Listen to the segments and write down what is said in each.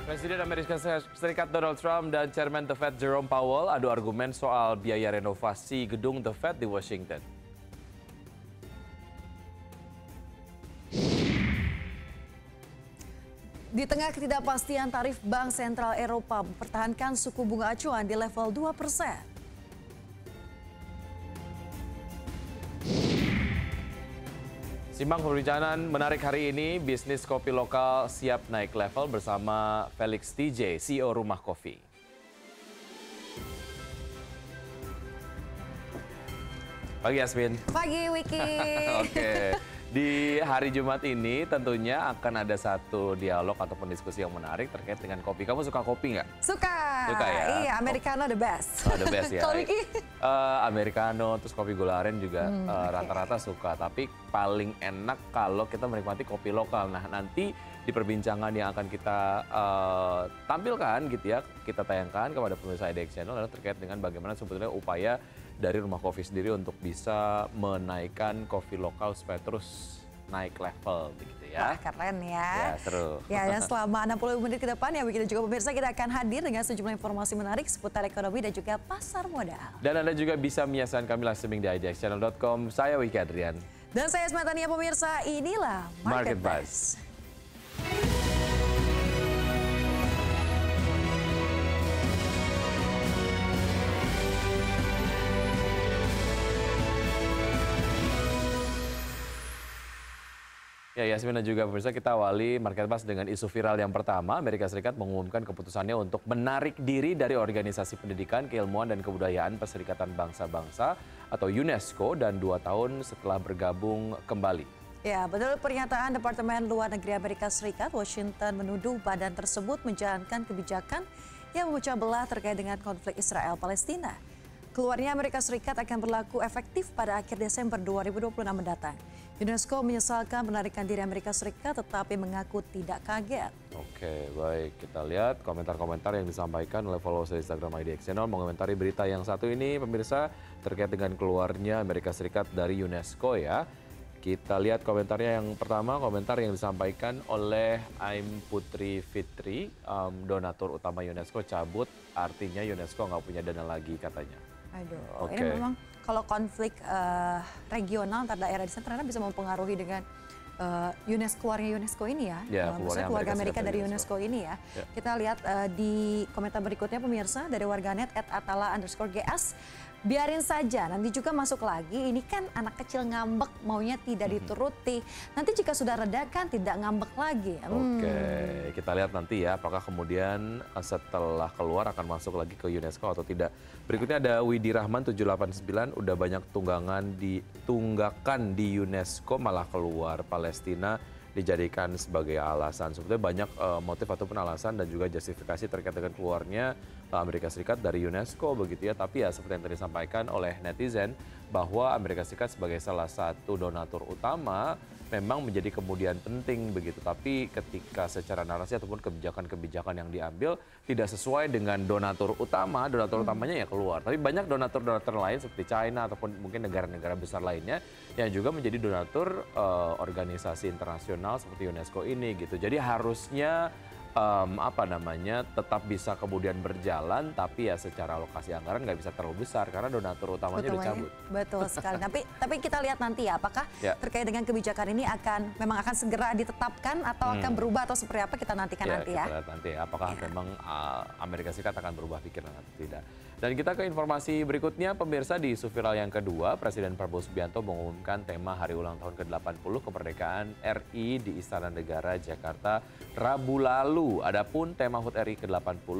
Presiden Amerika Serikat Donald Trump dan Chairman The Fed Jerome Powell adu argumen soal biaya renovasi gedung The Fed di Washington. Di tengah ketidakpastian tarif Bank Sentral Eropa mempertahankan suku bunga acuan di level 2%. Simak perbincangan menarik hari ini, bisnis kopi lokal siap naik level bersama Felix TJ, CEO Rumah Kopi. Pagi Yasmin. Pagi Wiki. Oke. Di hari Jumat ini tentunya akan ada satu dialog ataupun diskusi yang menarik terkait dengan kopi. Kamu suka kopi nggak? Suka. Suka ya? Iya, Americano the best. Oh, the best ya. Kalau Wiki? Americano, terus kopi gula aren juga rata-rata suka. Tapi paling enak kalau kita menikmati kopi lokal. Nah, nanti di perbincangan yang akan kita tampilkan gitu ya, kita tayangkan kepada pemirsa IDX Channel adalah terkait dengan bagaimana sebetulnya upaya dari Rumah Kopi sendiri untuk bisa menaikkan kopi lokal supaya terus naik level begitu ya. Wah, keren ya. Ya, seru. Ya, dan selama 60 menit ke depan ya begitu juga pemirsa, kita akan hadir dengan sejumlah informasi menarik seputar ekonomi dan juga pasar modal. Dan Anda juga bisa menyaksikan kami live streaming di idxchannel.com. Saya Wiki Adrian. Dan saya Esmatania pemirsa, inilah Market Buzz. Ya, Yasmin dan juga pemirsa, kita awali Market Buzz dengan isu viral yang pertama. Amerika Serikat mengumumkan keputusannya untuk menarik diri dari Organisasi Pendidikan, Keilmuan, dan Kebudayaan Perserikatan Bangsa-Bangsa atau UNESCO dan 2 tahun setelah bergabung kembali. Ya, betul pernyataan Departemen Luar Negeri Amerika Serikat. Washington menuduh badan tersebut menjalankan kebijakan yang memecah belah terkait dengan konflik Israel-Palestina. Keluarnya Amerika Serikat akan berlaku efektif pada akhir Desember 2026 mendatang. UNESCO menyesalkan penarikan diri Amerika Serikat tetapi mengaku tidak kaget. Oke, baik. Kita lihat komentar-komentar yang disampaikan oleh followers Instagram IDX Channel mengomentari berita yang satu ini, pemirsa, terkait dengan keluarnya Amerika Serikat dari UNESCO ya. Kita lihat komentarnya yang pertama, komentar yang disampaikan oleh Aim Putri Fitri, donatur utama UNESCO cabut, artinya UNESCO nggak punya dana lagi katanya. Aduh, ini memang kalau konflik regional antar daerah di sana ternyata bisa mempengaruhi dengan keluarga UNESCO ini ya. Maksudnya keluarga Amerika dari UNESCO ini ya. Kita lihat di komentar berikutnya pemirsa dari warganet @atala_gs. Biarin saja, nanti juga masuk lagi. Ini kan anak kecil ngambek, maunya tidak dituruti. Nanti jika sudah reda kan tidak ngambek lagi. Oke, kita lihat nanti ya apakah kemudian setelah keluar akan masuk lagi ke UNESCO atau tidak. Berikutnya ada Widi Rahman 789, udah banyak tunggakan di UNESCO malah keluar. Palestina dijadikan sebagai alasan. Sebetulnya banyak motif ataupun alasan dan juga justifikasi terkait dengan keluarnya Amerika Serikat dari UNESCO begitu ya. Tapi ya seperti yang tadi disampaikan oleh netizen bahwa Amerika Serikat sebagai salah satu donatur utama memang menjadi kemudian penting begitu. Tapi ketika secara narasi ataupun kebijakan-kebijakan yang diambil tidak sesuai dengan donatur utama, donatur utamanya ya keluar. Tapi banyak donatur-donatur lain seperti China ataupun mungkin negara-negara besar lainnya yang juga menjadi donatur organisasi internasional seperti UNESCO ini gitu. Jadi harusnya tetap bisa kemudian berjalan, tapi ya secara alokasi anggaran nggak bisa terlalu besar karena donatur utamanya dicabut. Betul sekali. Tapi kita lihat nanti ya, apakah terkait dengan kebijakan ini memang akan segera ditetapkan atau akan berubah atau seperti apa, kita nantikan nanti ya. Kita lihat nanti ya, apakah memang Amerika Serikat akan berubah pikiran atau tidak. Dan kita ke informasi berikutnya, pemirsa, di isu viral yang kedua, Presiden Prabowo Subianto mengumumkan tema hari ulang tahun ke-80 kemerdekaan RI di Istana Negara Jakarta Rabu lalu. Adapun tema HUT RI ke-80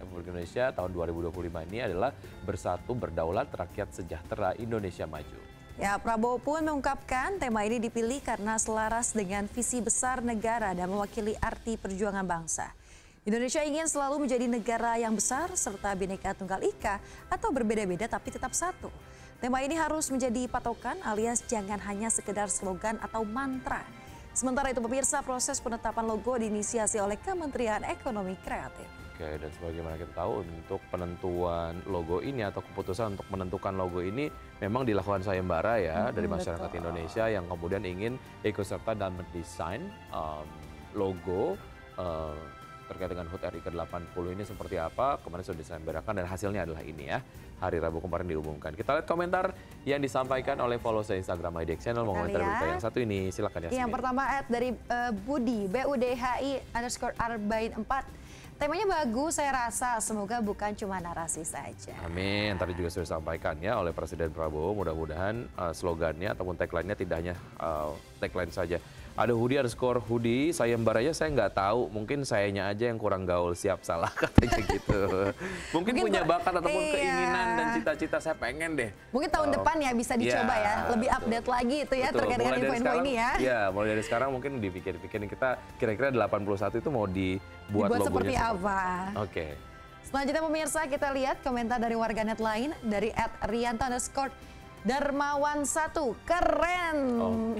Republik Indonesia tahun 2025 ini adalah Bersatu Berdaulat Rakyat Sejahtera Indonesia Maju. Ya, Prabowo pun mengungkapkan tema ini dipilih karena selaras dengan visi besar negara dan mewakili arti perjuangan bangsa. Indonesia ingin selalu menjadi negara yang besar serta Bhinneka Tunggal Ika atau berbeda-beda tapi tetap satu. Tema ini harus menjadi patokan alias jangan hanya sekedar slogan atau mantra. Sementara itu pemirsa, proses penetapan logo diinisiasi oleh Kementerian Ekonomi Kreatif. Oke, dan sebagaimana kita tahu untuk penentuan logo ini atau keputusan untuk menentukan logo ini memang dilakukan sayembara ya dari masyarakat Indonesia yang kemudian ingin ikut serta dalam mendesain logo terkait dengan HUT RI ke-80 ini seperti apa. Kemarin sudah disampaikan dan hasilnya adalah ini ya. Hari Rabu kemarin diumumkan. Kita lihat komentar yang disampaikan oleh followers Instagram IDX Channel mengomentari berita yang satu ini. Silakan ya. Yang pertama dari Budi, BUDHI_Arbain 4. Temanya bagus, saya rasa. Semoga bukan cuma narasi saja. Amin. Tadi juga sudah disampaikan ya oleh Presiden Prabowo. Mudah-mudahan slogannya ataupun tagline-nya tidak hanya tagline saja. Ada Hudi_Hudi, sayembar aja saya nggak tahu. Mungkin sayanya aja yang kurang gaul, siap salah katanya gitu. Mungkin punya bakat ataupun keinginan dan cita-cita saya pengen deh. Mungkin tahun depan ya bisa dicoba ya. Lebih update lagi itu ya terkait dengan info-info ini ya. Ya, mulai dari sekarang mungkin dipikir-pikirin kita kira-kira 81 itu mau dibuat logonya seperti apa. Oke. Selanjutnya pemirsa kita lihat komentar dari warganet lain dari @rianto_Darmawan1. Keren.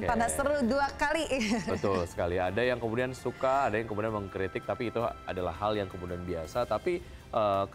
Pada seru 2 kali. Betul sekali. Ada yang kemudian suka, ada yang kemudian mengkritik, tapi itu adalah hal yang kemudian biasa. Tapi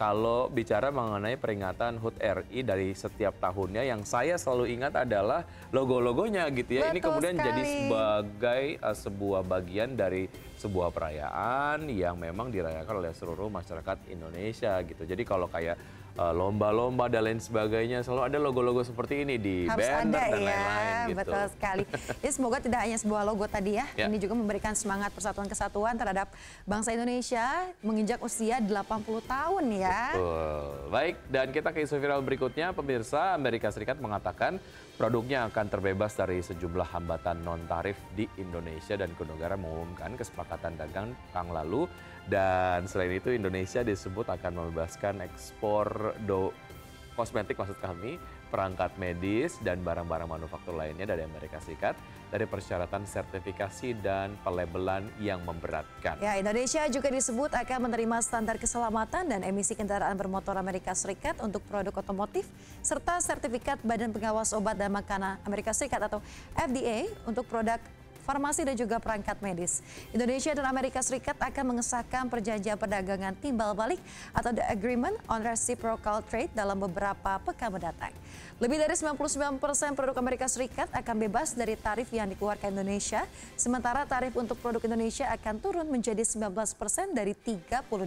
kalau bicara mengenai peringatan HUT RI dari setiap tahunnya, yang saya selalu ingat adalah logo-logonya gitu ya. Betul ini kemudian sekali. jadi sebagai sebuah bagian dari sebuah perayaan yang memang dirayakan oleh seluruh masyarakat Indonesia gitu. Jadi kalau kayak lomba-lomba dan lain sebagainya selalu ada logo-logo seperti ini di Harus banner ada dan ya, lain-lain gitu. betul sekali. Jadi semoga tidak hanya sebuah logo tadi ya, Ya. ini juga memberikan semangat persatuan kesatuan terhadap bangsa Indonesia menginjak usia 80 tahun ya. Betul. Baik, dan kita ke isu viral berikutnya. Pemirsa, Amerika Serikat mengatakan produknya akan terbebas dari sejumlah hambatan non-tarif di Indonesia dan kedua negara mengumumkan kesepakatan dagang pekan lalu. Dan selain itu Indonesia disebut akan membebaskan ekspor kosmetik maksud kami, perangkat medis dan barang-barang manufaktur lainnya dari Amerika Serikat dari persyaratan sertifikasi dan pelabelan yang memberatkan. Ya, Indonesia juga disebut akan menerima standar keselamatan dan emisi kendaraan bermotor Amerika Serikat untuk produk otomotif serta sertifikat Badan Pengawas Obat dan Makanan Amerika Serikat atau FDA untuk produk farmasi dan juga perangkat medis. Indonesia dan Amerika Serikat akan mengesahkan perjanjian perdagangan timbal balik atau the Agreement on Reciprocal Trade dalam beberapa pekan mendatang. Lebih dari 99% produk Amerika Serikat akan bebas dari tarif yang dikeluarkan Indonesia, sementara tarif untuk produk Indonesia akan turun menjadi 19% dari 32%.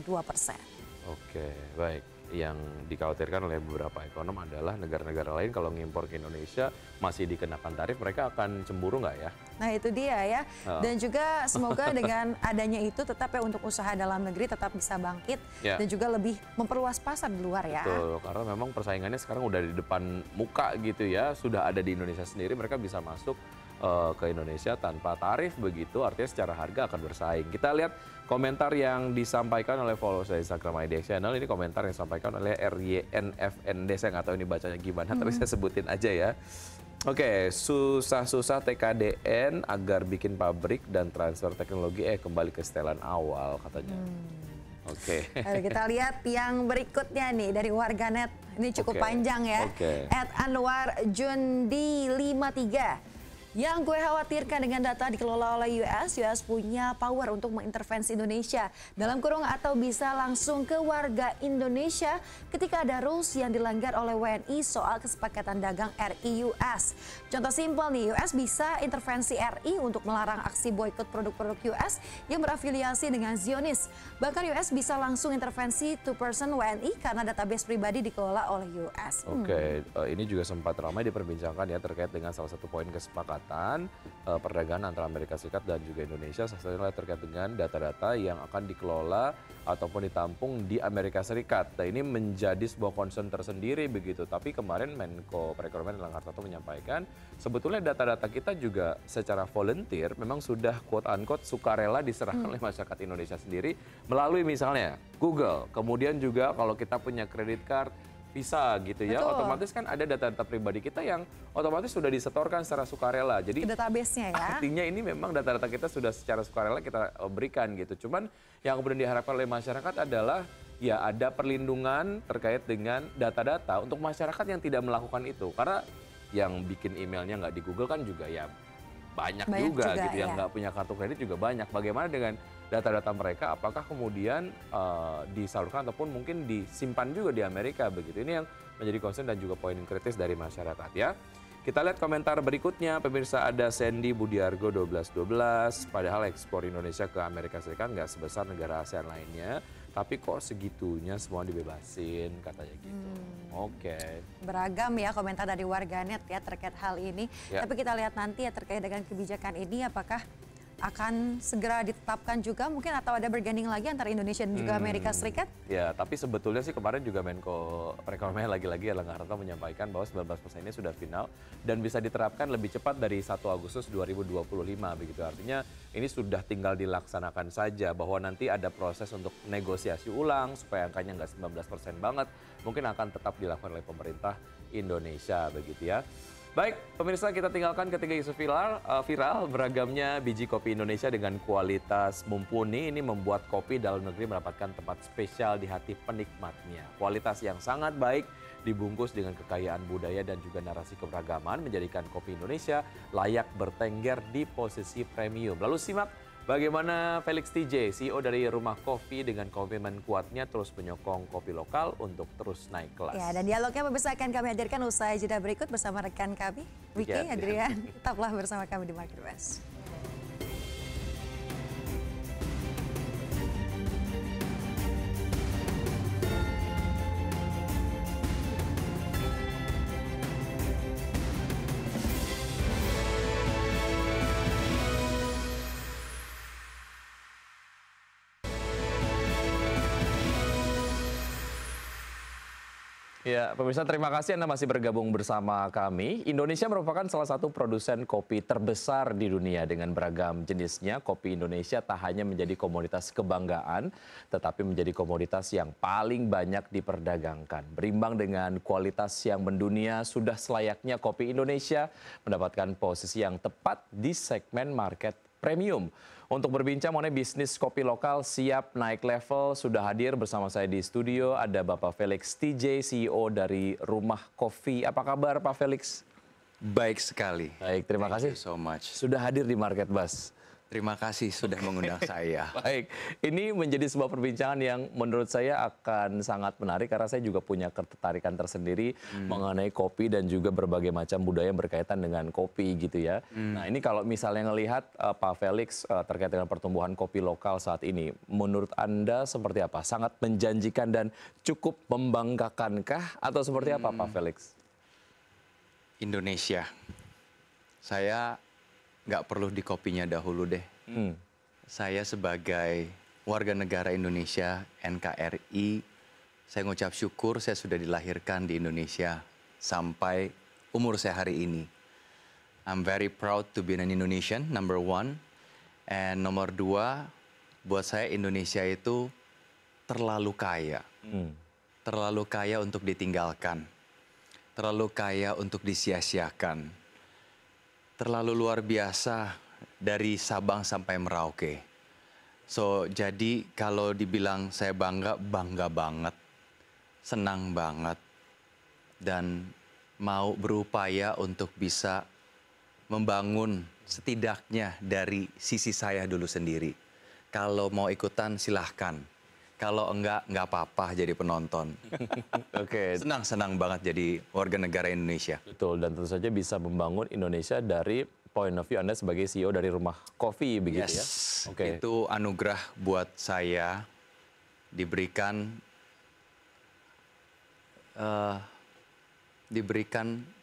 Oke, baik. Yang dikhawatirkan oleh beberapa ekonom adalah negara-negara lain kalau ngimpor ke Indonesia masih dikenakan tarif, mereka akan cemburu nggak ya? Nah itu dia ya. Dan juga semoga dengan adanya itu tetap ya untuk usaha dalam negeri tetap bisa bangkit dan juga lebih memperluas pasar di luar ya. Betul, karena memang persaingannya sekarang udah di depan muka gitu ya, sudah ada di Indonesia sendiri, mereka bisa masuk ke Indonesia tanpa tarif begitu, artinya secara harga akan bersaing. Kita lihat komentar yang disampaikan oleh followers dari Instagram IDX Channel. Ini komentar yang disampaikan oleh RYNFND, saya nggak tahu ini bacanya gimana, tapi saya sebutin aja ya. Oke, susah-susah TKDN agar bikin pabrik dan transfer teknologi kembali ke setelan awal katanya. Oke. Lalu kita lihat yang berikutnya nih dari warganet. Ini cukup panjang ya. @AnwarJundi53. Yang gue khawatirkan dengan data dikelola oleh US punya power untuk mengintervensi Indonesia dalam kurung atau bisa langsung ke warga Indonesia ketika ada rules yang dilanggar oleh WNI soal kesepakatan dagang RI-US. Contoh simpel nih, US bisa intervensi RI untuk melarang aksi boikot produk-produk US yang berafiliasi dengan Zionis. Bahkan US bisa langsung intervensi to person WNI karena database pribadi dikelola oleh US. Oke, ini juga sempat ramai diperbincangkan ya terkait dengan salah satu poin kesepakatan perdagangan antara Amerika Serikat dan juga Indonesia, salah satunya terkait dengan data-data yang akan dikelola ataupun ditampung di Amerika Serikat. Nah, ini menjadi sebuah concern tersendiri begitu. Tapi kemarin Menko Perekonomian Erlangga Hartarto menyampaikan sebetulnya data-data kita juga secara volunteer memang sudah quote unquote sukarela diserahkan oleh masyarakat Indonesia sendiri melalui misalnya Google. Kemudian juga kalau kita punya credit card, Visa gitu ya, otomatis kan ada data-data pribadi kita yang otomatis sudah disetorkan secara sukarela. Jadi database-nya ya. Artinya ini memang data-data kita sudah secara sukarela kita berikan gitu. Cuman yang kemudian diharapkan oleh masyarakat adalah ya ada perlindungan terkait dengan data-data untuk masyarakat yang tidak melakukan itu. Karena yang bikin emailnya nggak di Google kan juga ya banyak juga gitu, yang nggak punya kartu kredit juga banyak. Bagaimana dengan data-data mereka, apakah kemudian disalurkan ataupun mungkin disimpan juga di Amerika begitu. Ini yang menjadi concern dan juga poin kritis dari masyarakat ya. Kita lihat komentar berikutnya, pemirsa ada Sandy Budiargo 1212, padahal ekspor Indonesia ke Amerika Serikat nggak sebesar negara ASEAN lainnya, tapi kok segitunya semua dibebasin, katanya gitu. Oke. Beragam ya komentar dari warganet ya terkait hal ini. Ya. Tapi kita lihat nanti ya terkait dengan kebijakan ini apakah akan segera ditetapkan juga mungkin atau ada berganding lagi antara Indonesia dan juga Amerika Serikat? Ya, tapi sebetulnya sih kemarin juga Menko Perekonomian lagi-lagi Erlangga Hartarto menyampaikan bahwa 19% ini sudah final dan bisa diterapkan lebih cepat dari 1 Agustus 2025 begitu. Artinya ini sudah tinggal dilaksanakan saja bahwa nanti ada proses untuk negosiasi ulang supaya angkanya nggak 19% banget. Mungkin akan tetap dilakukan oleh pemerintah Indonesia begitu ya. Baik, pemirsa kita tinggalkan ketiga isu viral, beragamnya biji kopi Indonesia dengan kualitas mumpuni ini membuat kopi dalam negeri mendapatkan tempat spesial di hati penikmatnya. Kualitas yang sangat baik dibungkus dengan kekayaan budaya dan juga narasi keberagaman menjadikan kopi Indonesia layak bertengger di posisi premium. Lalu simak bagaimana Felix TJ, CEO dari Rumah Kopi dengan komitmen kuatnya terus menyokong kopi lokal untuk terus naik kelas. Ya, dan dialognya pemirsa akan kami hadirkan usai jeda berikut bersama rekan kami, Wiki, Adrian. Tetaplah bersama kami di Market West. Ya, pemirsa terima kasih Anda masih bergabung bersama kami. Indonesia merupakan salah satu produsen kopi terbesar di dunia dengan beragam jenisnya. Kopi Indonesia tak hanya menjadi komoditas kebanggaan, tetapi menjadi komoditas yang paling banyak diperdagangkan. Berimbang dengan kualitas yang mendunia, sudah selayaknya kopi Indonesia mendapatkan posisi yang tepat di segmen market premium. Untuk berbincang mengenai bisnis kopi lokal siap naik level, sudah hadir bersama saya di studio ada Bapak Felix TJ, CEO dari Rumah Kopi. Apa kabar Pak Felix? Baik sekali. Baik, terima kasih. Thank you so much. Sudah hadir di Market Buzz. Terima kasih sudah mengundang saya. Baik, ini menjadi sebuah perbincangan yang menurut saya akan sangat menarik karena saya juga punya ketertarikan tersendiri mengenai kopi dan juga berbagai macam budaya yang berkaitan dengan kopi gitu ya. Nah ini kalau misalnya ngelihat Pak Felix terkait dengan pertumbuhan kopi lokal saat ini, menurut Anda seperti apa? Sangat menjanjikan dan cukup membanggakankah atau seperti apa Pak Felix? Indonesia. Saya nggak perlu di kopinya dahulu deh. Saya sebagai warga negara Indonesia, NKRI, saya ngucap syukur saya sudah dilahirkan di Indonesia sampai umur saya hari ini. I'm very proud to be an Indonesian, number one. And nomor dua, buat saya Indonesia itu terlalu kaya. Terlalu kaya untuk ditinggalkan. Terlalu kaya untuk disia-siakan. Terlalu luar biasa dari Sabang sampai Merauke. So, jadi kalau dibilang saya bangga, bangga banget. Senang banget. Dan mau berupaya untuk bisa membangun setidaknya dari sisi saya dulu sendiri. Kalau mau ikutan silahkan. Kalau enggak apa-apa jadi penonton. Oke. Senang banget jadi warga negara Indonesia. Betul, dan tentu saja bisa membangun Indonesia dari point of view Anda sebagai CEO dari Rumah Kopi begitu ya? Oke. Itu anugerah buat saya diberikan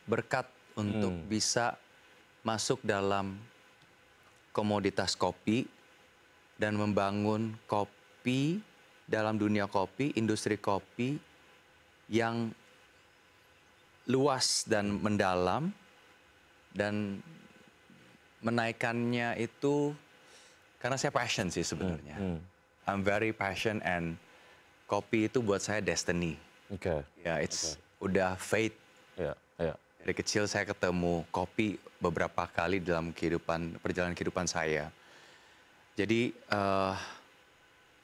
berkat untuk bisa masuk dalam komoditas kopi dan membangun kopi dalam dunia kopi, industri kopi yang luas dan mendalam dan menaikkannya itu karena saya passion sih sebenarnya. I'm very passion and kopi itu buat saya destiny. Oke. Ya, udah fate. Ya. Dari kecil saya ketemu kopi beberapa kali dalam perjalanan kehidupan saya. Jadi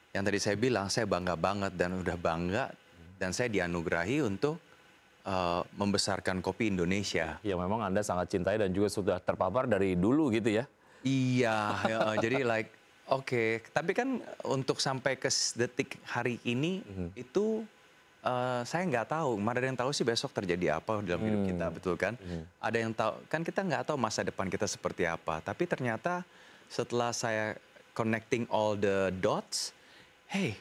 yang tadi saya bilang, saya bangga banget dan udah bangga dan saya dianugerahi untuk membesarkan kopi Indonesia. Ya memang Anda sangat cintai dan juga sudah terpapar dari dulu gitu ya? Iya, jadi oke. Tapi kan untuk sampai ke detik hari ini itu Saya nggak tahu, mana ada yang tahu sih besok terjadi apa dalam hidup kita, betul kan? Ada yang tahu, kan kita nggak tahu masa depan kita seperti apa. Tapi ternyata setelah saya connecting all the dots, hey,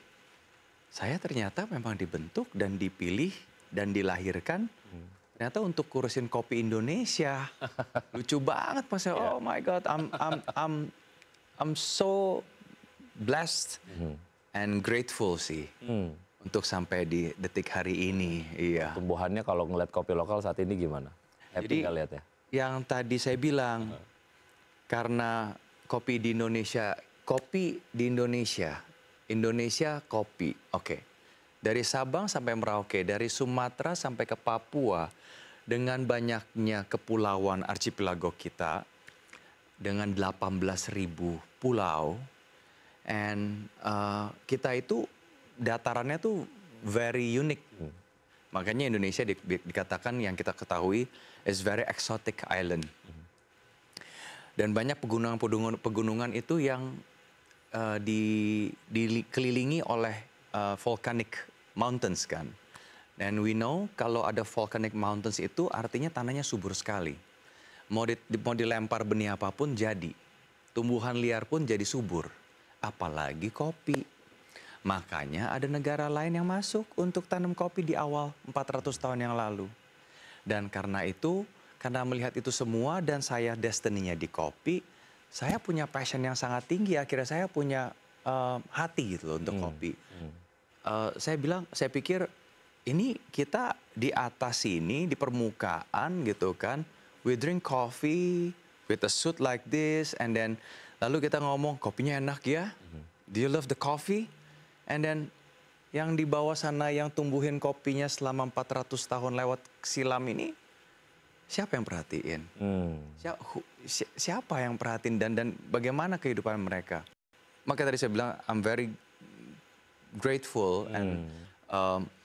saya ternyata memang dibentuk dan dipilih dan dilahirkan ternyata untuk kurusin kopi Indonesia. Lucu banget pas saya, oh my God, I'm so blessed and grateful sih. Untuk sampai di detik hari ini, iya. Tumbuhannya kalau ngeliat kopi lokal saat ini gimana? Happy Jadi nggak lihatnya? yang tadi saya bilang, karena kopi di Indonesia, Indonesia kopi, oke. Dari Sabang sampai Merauke, dari Sumatera sampai ke Papua, dengan banyaknya kepulauan archipelago kita, dengan 18.000 pulau, and kita itu datarannya tuh very unique. Makanya Indonesia dikatakan yang kita ketahui is very exotic island. Dan banyak pegunungan itu yang dikelilingi oleh volcanic mountains kan. Dan we know kalau ada volcanic mountains itu artinya tanahnya subur sekali. Mau dilempar benih apapun jadi. Tumbuhan liar pun jadi subur. Apalagi kopi. Makanya ada negara lain yang masuk untuk tanam kopi di awal 400 tahun yang lalu. Dan karena itu, karena melihat itu semua dan saya destiny-nya di kopi, saya punya passion yang sangat tinggi. Akhirnya saya punya hati gitu loh untuk kopi. Saya pikir ini kita di atas sini, di permukaan gitu kan, we drink coffee with a suit like this, and then lalu kita ngomong kopinya enak ya, do you love the coffee? And then yang di bawah sana yang tumbuhin kopinya selama 400 tahun lewat silam ini, siapa yang perhatiin? Siapa yang perhatiin dan bagaimana kehidupan mereka? Maka tadi saya bilang, I'm very grateful and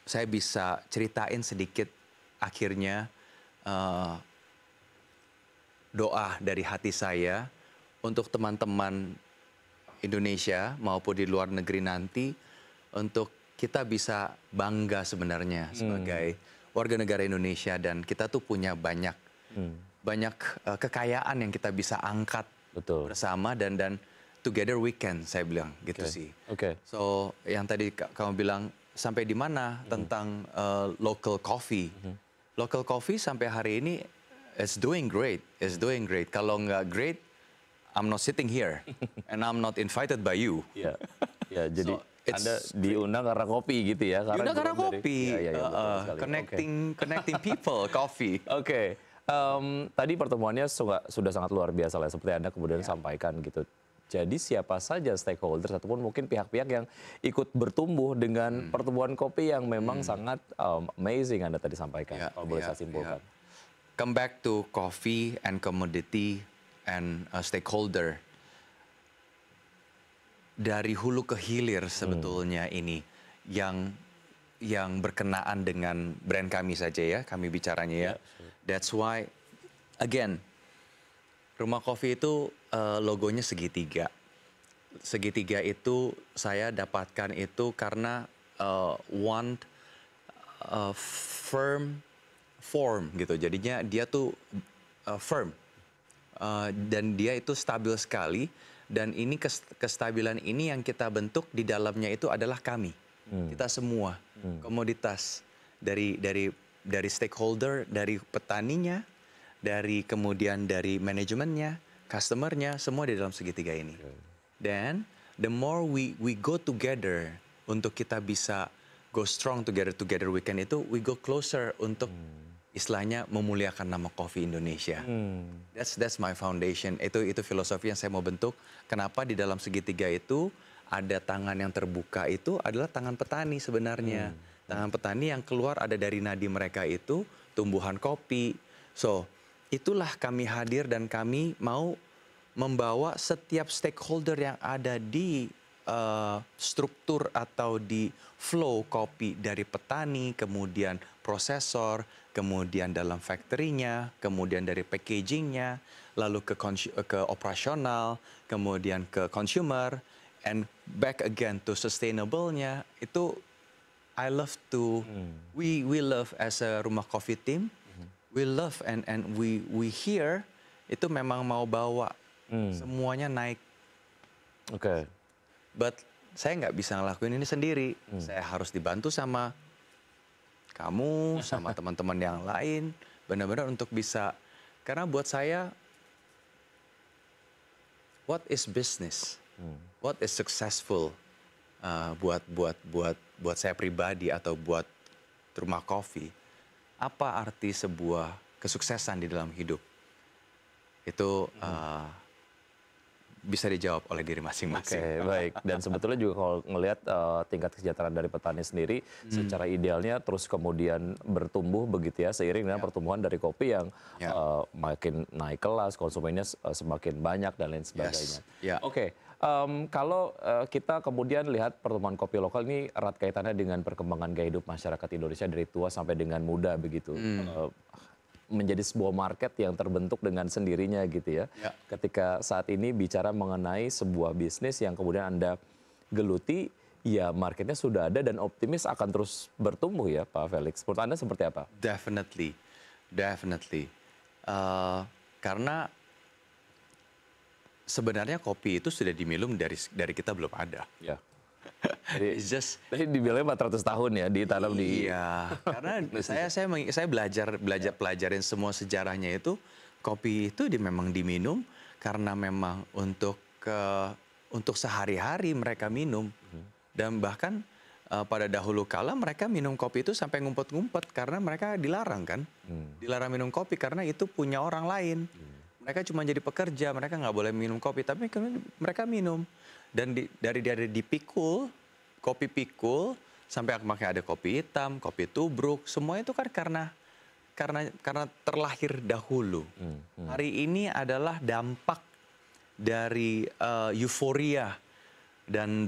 saya bisa ceritain sedikit akhirnya doa dari hati saya untuk teman-teman Indonesia maupun di luar negeri nanti, untuk kita bisa bangga sebenarnya sebagai warga negara Indonesia, dan kita tuh punya banyak kekayaan yang kita bisa angkat bersama, dan together we can, saya bilang gitu sih. So yang tadi kamu bilang sampai di mana tentang local coffee. Local coffee sampai hari ini is doing great, Kalau nggak great, I'm not sitting here and I'm not invited by you. Ya, jadi Anda diundang karena kopi gitu ya? Diundang karena kopi, connecting people, coffee. Tadi pertemuannya sudah sangat luar biasa lah, seperti Anda kemudian sampaikan gitu. Jadi siapa saja stakeholder ataupun mungkin pihak-pihak yang ikut bertumbuh dengan pertumbuhan kopi yang memang sangat amazing Anda tadi sampaikan, kalau boleh saya simpulkan. Come back to coffee and commodity and stakeholder. Dari hulu ke hilir sebetulnya ini yang berkenaan dengan brand kami saja ya, kami bicaranya ya. That's why again, Rumah Kopi itu logonya segitiga. Segitiga itu saya dapatkan itu karena one firm form gitu. Jadinya dia tuh firm dan dia itu stabil sekali. Dan ini kestabilan ini yang kita bentuk di dalamnya itu adalah kami, kita semua, komoditas dari stakeholder, dari petaninya, dari kemudian dari manajemennya, customernya, semua di dalam segitiga ini. Dan the more we go together untuk kita bisa go strong together we can itu we go closer untuk istilahnya memuliakan nama kopi Indonesia. That's my foundation. Itu filosofi yang saya mau bentuk. Kenapa di dalam segitiga itu ada tangan yang terbuka, itu adalah tangan petani sebenarnya. Tangan petani yang keluar ada dari nadi mereka itu tumbuhan kopi. So itulah kami hadir dan kami mau membawa setiap stakeholder yang ada di struktur atau di flow kopi, dari petani, kemudian prosesor, kemudian dalam factory-nya, kemudian dari packaging-nya, lalu ke operasional, kemudian ke consumer, and back again to sustainable-nya. Itu I love to, we love as a Rumah Kopi team, we love and we here itu memang mau bawa semuanya naik. Oke. But saya nggak bisa ngelakuin ini sendiri. Saya harus dibantu sama kamu, sama teman-teman yang lain, benar-benar untuk bisa. Karena buat saya, what is business? What is successful? Buat saya pribadi atau buat Rumah Kopi, apa arti sebuah kesuksesan di dalam hidup? Itu bisa dijawab oleh diri masing-masing. Oke, baik. Dan sebetulnya juga kalau ngelihat tingkat kesejahteraan dari petani sendiri, secara idealnya terus kemudian bertumbuh begitu ya, seiring dengan pertumbuhan dari kopi yang makin naik kelas, konsumennya semakin banyak dan lain sebagainya. Oke, kalau kita kemudian lihat pertumbuhan kopi lokal ini erat kaitannya dengan perkembangan gaya hidup masyarakat Indonesia dari tua sampai dengan muda begitu. Menjadi sebuah market yang terbentuk dengan sendirinya gitu ya. Ketika saat ini bicara mengenai sebuah bisnis yang kemudian Anda geluti, ya marketnya sudah ada dan optimis akan terus bertumbuh ya Pak Felix. Menurut Anda seperti apa? Definitely. Karena sebenarnya kopi itu sudah diminum dari kita belum ada. Ya. Jadi dibilangnya 400 tahun ya ditanam di. Iya, karena saya pelajarin semua sejarahnya itu, kopi itu memang diminum karena memang untuk sehari-hari mereka minum. Dan bahkan pada dahulu kala mereka minum kopi itu sampai ngumpet-ngumpet karena mereka dilarang kan. Dilarang minum kopi karena itu punya orang lain. Mereka cuma jadi pekerja, mereka nggak boleh minum kopi, tapi mereka minum. Dan dari dipikul, kopi pikul, sampai makanya ada kopi hitam, kopi tubruk, semua itu kan karena terlahir dahulu. Hari ini adalah dampak dari euforia dan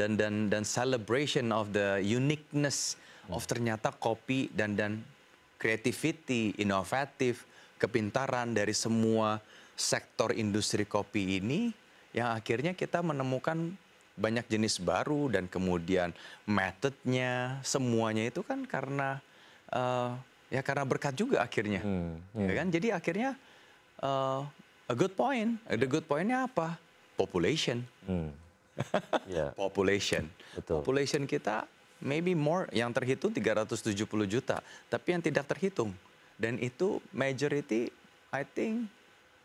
celebration of the uniqueness of ternyata kopi dan creativity, inovatif, kepintaran dari semua sektor industri kopi ini yang akhirnya kita menemukan banyak jenis baru dan kemudian metodenya semuanya itu kan karena berkat juga akhirnya. Ya kan? Jadi akhirnya a good point. The good pointnya apa? Population. Population. Betul. Population kita maybe more, yang terhitung 370 juta, tapi yang tidak terhitung. Dan itu majority I think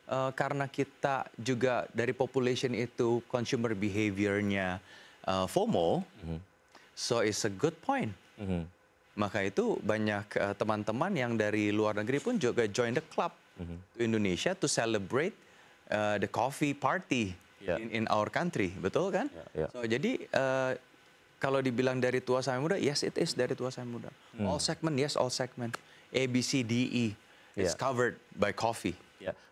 karena kita juga dari population itu consumer behavior-nya FOMO, so it's a good point. Maka itu banyak teman-teman yang dari luar negeri pun juga join the club to Indonesia to celebrate the coffee party in our country, betul kan? So jadi kalau dibilang dari tua sampai muda, yes it is dari tua sampai muda. All segment, yes all segment. A, B, C, D, E is covered by coffee.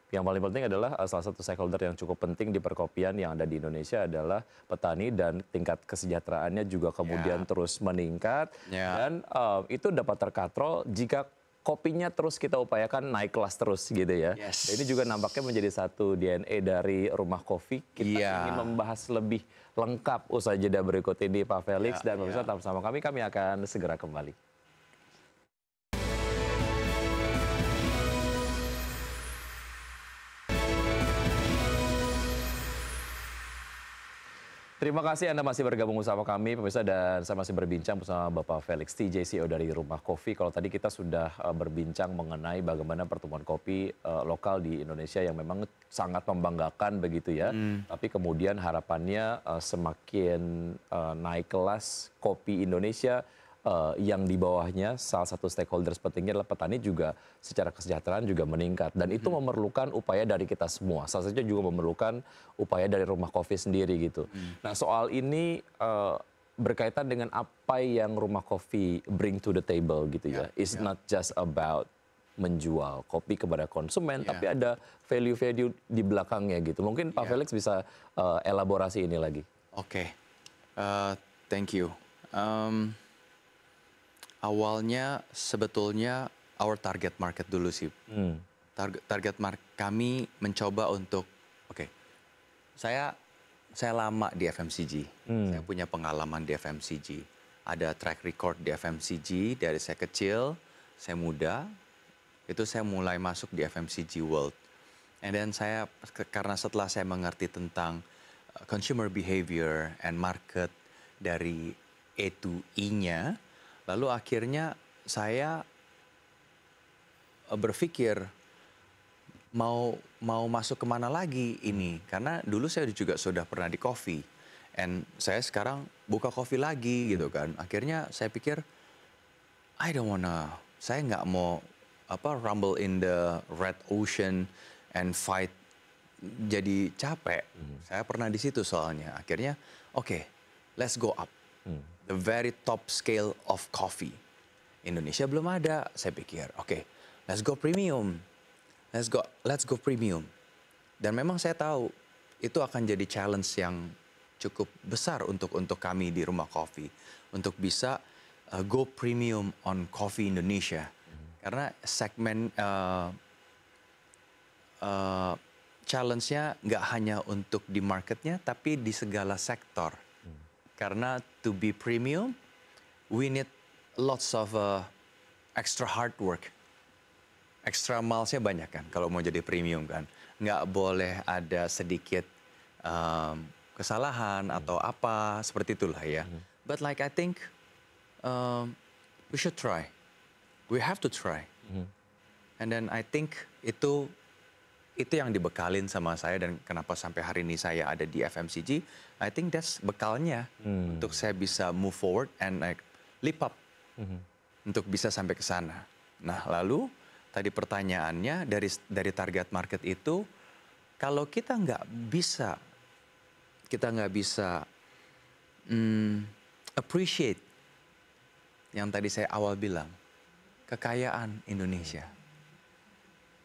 Yang paling penting adalah salah satu stakeholder yang cukup penting di perkopian yang ada di Indonesia adalah petani dan tingkat kesejahteraannya juga kemudian terus meningkat dan itu dapat terkatrol jika kopinya terus kita upayakan naik kelas terus gitu ya. Dan ini juga nampaknya menjadi satu DNA dari Rumah Kopi. Kita ingin membahas lebih lengkap usai jeda berikut ini Pak Felix dan pemirsa tetap bersama kami akan segera kembali. Terima kasih Anda masih bergabung bersama kami, pemirsa, dan saya masih berbincang bersama Bapak Felix TJ, CEO dari Rumah Kopi. Kalau tadi kita sudah berbincang mengenai bagaimana pertumbuhan kopi lokal di Indonesia yang memang sangat membanggakan begitu ya. Tapi kemudian harapannya semakin naik kelas kopi Indonesia yang di bawahnya salah satu stakeholders pentingnya adalah petani juga secara kesejahteraan juga meningkat dan itu memerlukan upaya dari kita semua. Salah satunya juga memerlukan upaya dari Rumah Kopi sendiri gitu. Nah soal ini berkaitan dengan apa yang Rumah Kopi bring to the table gitu ya. It's not just about menjual kopi kepada konsumen, tapi ada value-value di belakangnya gitu. Mungkin Pak Felix bisa elaborasi ini lagi. Oke, thank you. Awalnya sebetulnya our target market dulu sih. Target market kami mencoba untuk, saya lama di FMCG. Saya punya pengalaman di FMCG. ada track record di FMCG dari saya kecil, saya muda, itu saya mulai masuk di FMCG World. And then karena setelah saya mengerti tentang consumer behavior and market dari A to E-nya, lalu akhirnya saya berpikir mau masuk kemana lagi ini, karena dulu saya juga sudah pernah di coffee, and saya sekarang buka coffee lagi gitu kan. Akhirnya saya pikir saya nggak mau rumble in the red ocean and fight, jadi capek. Saya pernah di situ soalnya. Akhirnya oke, let's go up, the very top scale of coffee. Indonesia belum ada, saya pikir oke, let's go premium. Let's go premium. Dan memang saya tahu itu akan jadi challenge yang cukup besar untuk kami di Rumah Kopi untuk bisa go premium on coffee Indonesia. Karena segmen challenge-nya nggak hanya untuk di marketnya, tapi di segala sektor. Karena to be premium, we need lots of extra hard work. Extra milesnya banyak kan kalau mau jadi premium kan. Nggak boleh ada sedikit kesalahan atau apa, seperti itulah ya. But like I think we should try. We have to try. And then I think itu yang dibekalin sama saya, dan kenapa sampai hari ini saya ada di FMCG. I think that's bekalnya untuk saya bisa move forward and like leap up untuk bisa sampai ke sana. Nah, lalu tadi pertanyaannya dari target market itu, kalau kita nggak bisa appreciate yang tadi saya awal bilang, kekayaan Indonesia.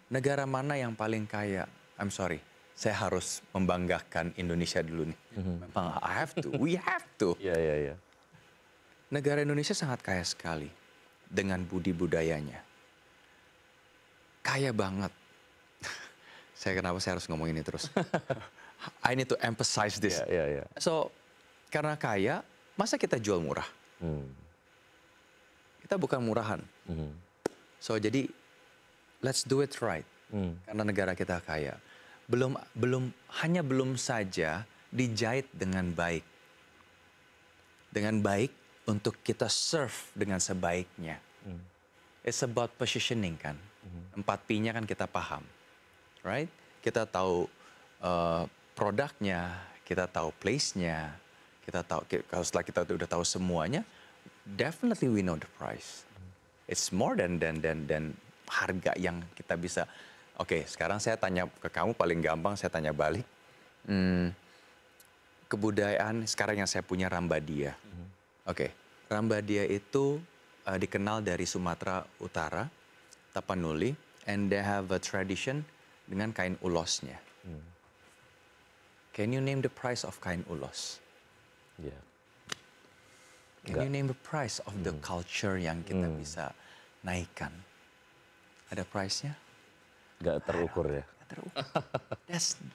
Negara mana yang paling kaya? I'm sorry, saya harus membanggakan Indonesia dulu nih. Memang I have to, we have to. Iya. Negara Indonesia sangat kaya sekali dengan budi budayanya. Kaya banget. Kenapa saya harus ngomong ini terus? I need to emphasize this. Iya. So, karena kaya, masa kita jual murah? Kita bukan murahan. So, jadi let's do it right. Karena negara kita kaya. Belum saja dijahit dengan baik. Dengan baik untuk kita serve dengan sebaiknya. It's about positioning kan. 4P-nya kan kita paham, right? Kita tahu produknya, kita tahu place-nya, kita tahu, setelah kita udah tahu semuanya, definitely we know the price. It's more than harga yang kita bisa. Oke, sekarang saya tanya ke kamu, paling gampang saya tanya balik. Kebudayaan sekarang yang saya punya Rambadia. Oke, Rambadia itu dikenal dari Sumatera Utara, Tapanuli, and they have a tradition dengan kain ulosnya. Can you name the price of kain ulos? Yeah. Can you name the price of the culture yang kita bisa naikkan? Ada price-nya? Nggak terukur ya? Nggak terukur.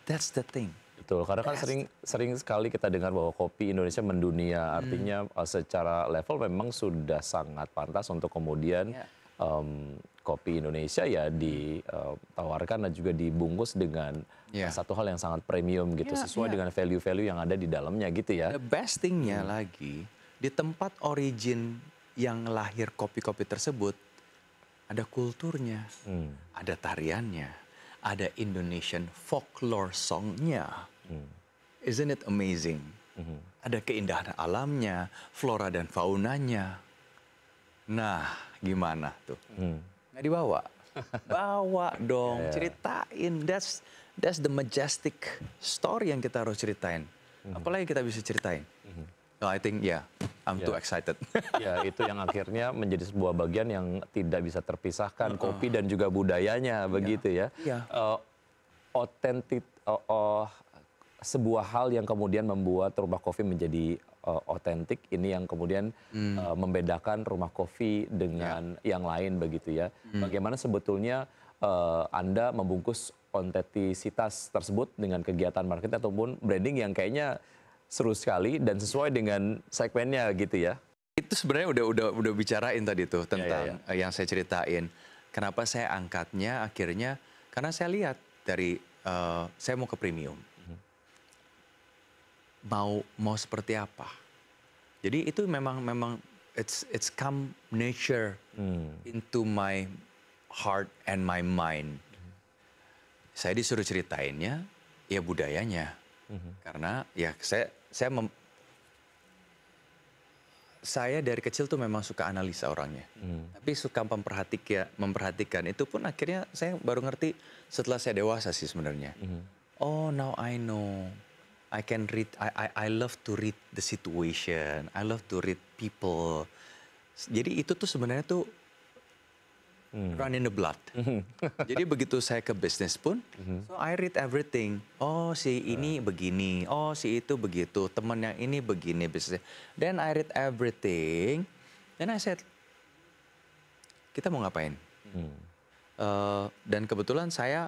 That's the thing. Betul, karena kan sering sekali kita dengar bahwa kopi Indonesia mendunia, artinya secara level memang sudah sangat pantas untuk kemudian kopi Indonesia ya ditawarkan dan juga dibungkus dengan satu hal yang sangat premium gitu, sesuai dengan value-value yang ada di dalamnya gitu ya. The best thing-nya lagi, di tempat origin yang lahir kopi-kopi tersebut, ada kulturnya, ada tariannya, ada Indonesian folklore song-nya. Isn't it amazing? Ada keindahan alamnya, flora dan faunanya. Nah, gimana tuh? Nggak dibawa? Bawa dong, ceritain. That's the majestic story yang kita harus ceritain. Apalagi kita bisa ceritain? No, I think I'm too excited. Ya, itu yang akhirnya menjadi sebuah bagian yang tidak bisa terpisahkan, kopi dan juga budayanya, begitu ya. Otentik, sebuah hal yang kemudian membuat Rumah Kopi menjadi otentik, ini yang kemudian membedakan Rumah Kopi dengan yang lain, begitu ya. Bagaimana sebetulnya Anda membungkus otentisitas tersebut dengan kegiatan marketing ataupun branding yang kayaknya seru sekali dan sesuai dengan segmennya gitu ya. itu sebenarnya udah bicarain tadi tuh tentang yang saya ceritain. Kenapa saya angkatnya akhirnya karena saya lihat dari saya mau ke premium. Mau seperti apa. Jadi itu memang it's come nature into my heart and my mind. Saya disuruh ceritainnya ya budayanya. Karena ya saya dari kecil tuh memang suka analisa orangnya. Tapi suka memperhatikan itu pun akhirnya saya baru ngerti setelah saya dewasa sih sebenarnya. Oh, now I know. I can read, I love to read the situation. I love to read people. Jadi itu tuh sebenarnya tuh run in the blood. Jadi begitu saya ke bisnis pun, so I read everything. Oh si ini begini, oh si itu begitu, teman yang ini begini bisnisnya. Then I read everything, then I said, kita mau ngapain? Dan kebetulan saya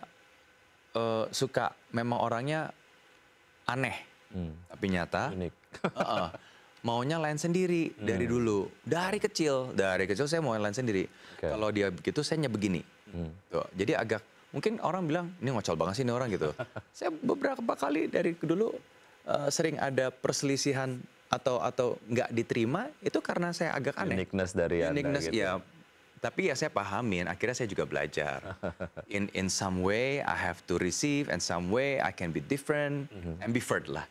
suka, memang orangnya aneh, tapi nyata. Unik. Maunya lain sendiri dari dulu, dari kecil saya mau lain sendiri. Kalau dia begitu, saya begini. Tuh, jadi agak mungkin orang bilang ini ngocol banget sih ini orang gitu. Saya beberapa kali dari dulu sering ada perselisihan atau nggak diterima itu karena saya agak aneh. Uniqueness dari Anda gitu. Ya. Tapi ya saya pahamin, akhirnya saya juga belajar. In some way I have to receive, and some way I can be different, ambivert lah.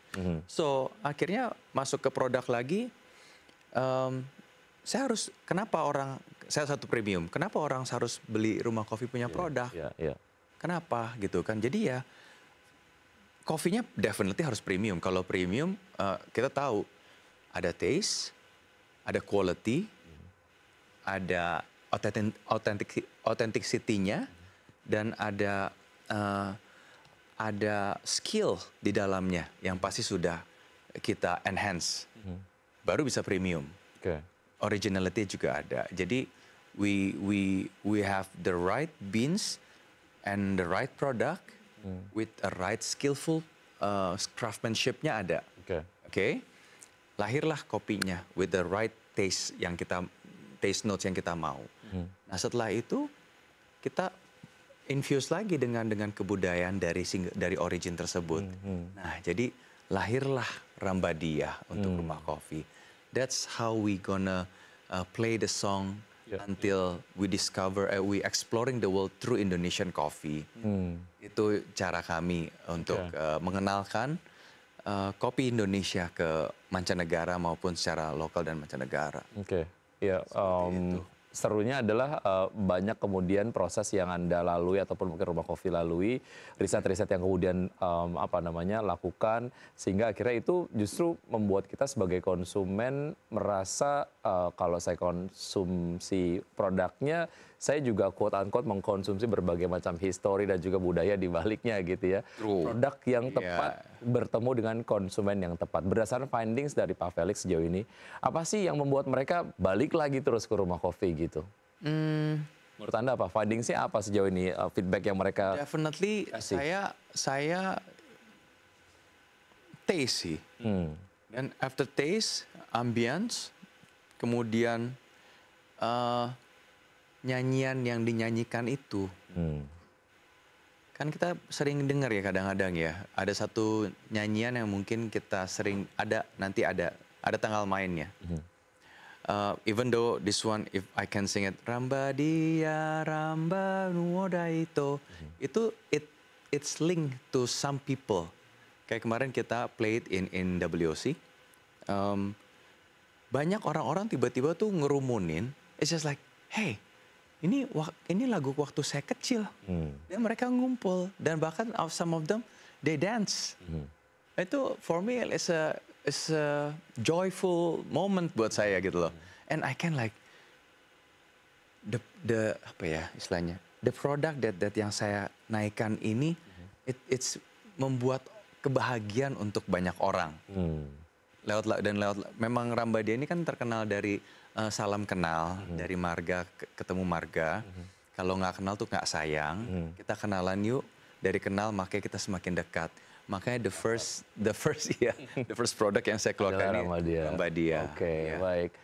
So akhirnya masuk ke produk lagi, saya satu premium, kenapa orang harus beli Rumah Kopi punya produk? Kenapa gitu kan? Jadi ya, kopinya definitely harus premium. Kalau premium, kita tahu ada taste, ada quality, ada authenticity-nya, dan ada skill di dalamnya yang pasti sudah kita enhance, baru bisa premium. Originality juga ada. Jadi we have the right beans and the right product with a right skillful craftsmanship-nya ada. Lahirlah kopinya with the right taste taste notes yang kita mau. Nah setelah itu kita infuse lagi dengan kebudayaan dari origin tersebut. Nah jadi lahirlah Rambadia untuk Rumah Kopi. That's how we gonna play the song until we exploring the world through Indonesian coffee. Itu cara kami untuk mengenalkan kopi Indonesia ke mancanegara maupun secara lokal dan mancanegara. Ya, serunya adalah banyak kemudian proses yang Anda lalui ataupun mungkin Rumah Kopi lalui, riset-riset yang kemudian lakukan, sehingga akhirnya itu justru membuat kita sebagai konsumen merasa kalau saya konsumsi produknya, saya juga quote-unquote mengkonsumsi berbagai macam histori dan juga budaya di baliknya gitu ya. Produk yang tepat bertemu dengan konsumen yang tepat. Berdasarkan findings dari Pak Felix sejauh ini, apa sih yang membuat mereka balik lagi terus ke Rumah Kopi gitu? Menurut Anda apa? Findingsnya apa sejauh ini? Feedback yang mereka definitely kasih? Saya taste sih. Dan after taste, ambience, kemudian nyanyian yang dinyanyikan itu. Kan kita sering dengar ya kadang-kadang ya, ada satu nyanyian yang mungkin kita sering nanti ada tanggal mainnya. Even though this one, if I can sing it, Ramba dia Ramba nuodaito, itu it's linked to some people. Kayak kemarin kita play it in WOC. Banyak orang-orang tiba-tiba tuh ngerumunin, it's just like, hey, ini lagu waktu saya kecil. Dan mereka ngumpul, dan bahkan some of them they dance. Itu for me it's a joyful moment buat saya gitu loh. And I can like the apa ya istilahnya, the product that yang saya naikkan ini, it's membuat kebahagiaan untuk banyak orang. Lewat memang Rambadia ini kan terkenal dari salam kenal, dari marga ketemu marga. Kalau nggak kenal tuh nggak sayang. Kita kenalan yuk, dari kenal makanya kita semakin dekat. Makanya the first product yang saya keluarkan ini Rambadia. Baik.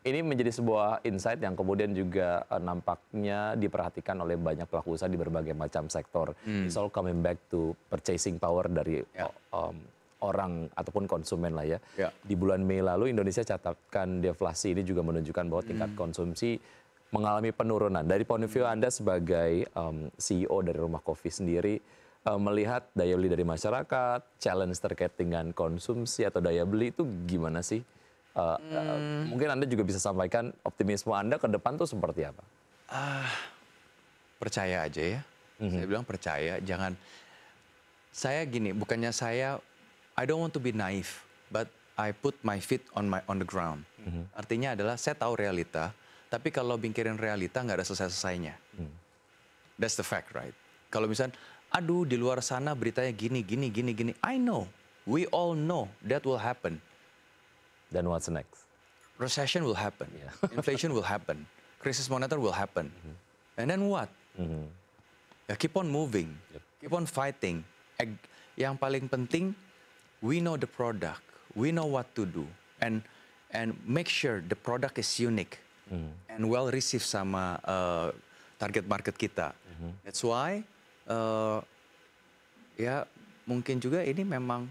ini menjadi sebuah insight yang kemudian juga nampaknya diperhatikan oleh banyak pelaku usaha di berbagai macam sektor. It's all coming back to purchasing power dari orang ataupun konsumen lah ya. Di bulan Mei lalu Indonesia catatkan deflasi, ini juga menunjukkan bahwa tingkat konsumsi mengalami penurunan. Dari point of view Anda sebagai CEO dari Rumah Kopi sendiri, melihat daya beli dari masyarakat, challenge terkait dengan konsumsi atau daya beli itu gimana sih? Mungkin Anda juga bisa sampaikan optimisme Anda ke depan tuh seperti apa? Percaya aja ya. Saya bilang percaya, jangan. Saya gini, bukannya I don't want to be naive, but I put my feet on the ground. Artinya adalah saya tahu realita, tapi kalau mikirin realita nggak ada selesai-selesainya. That's the fact, right? Kalau misalnya, aduh di luar sana beritanya gini. I know, we all know that will happen. Then what's next? Recession will happen, inflation will happen, krisis moneter will happen. And then what? Ya, keep on moving, keep on fighting. Yang paling penting, we know the product, we know what to do, and make sure the product is unique and well received sama target market kita. That's why ya mungkin juga ini memang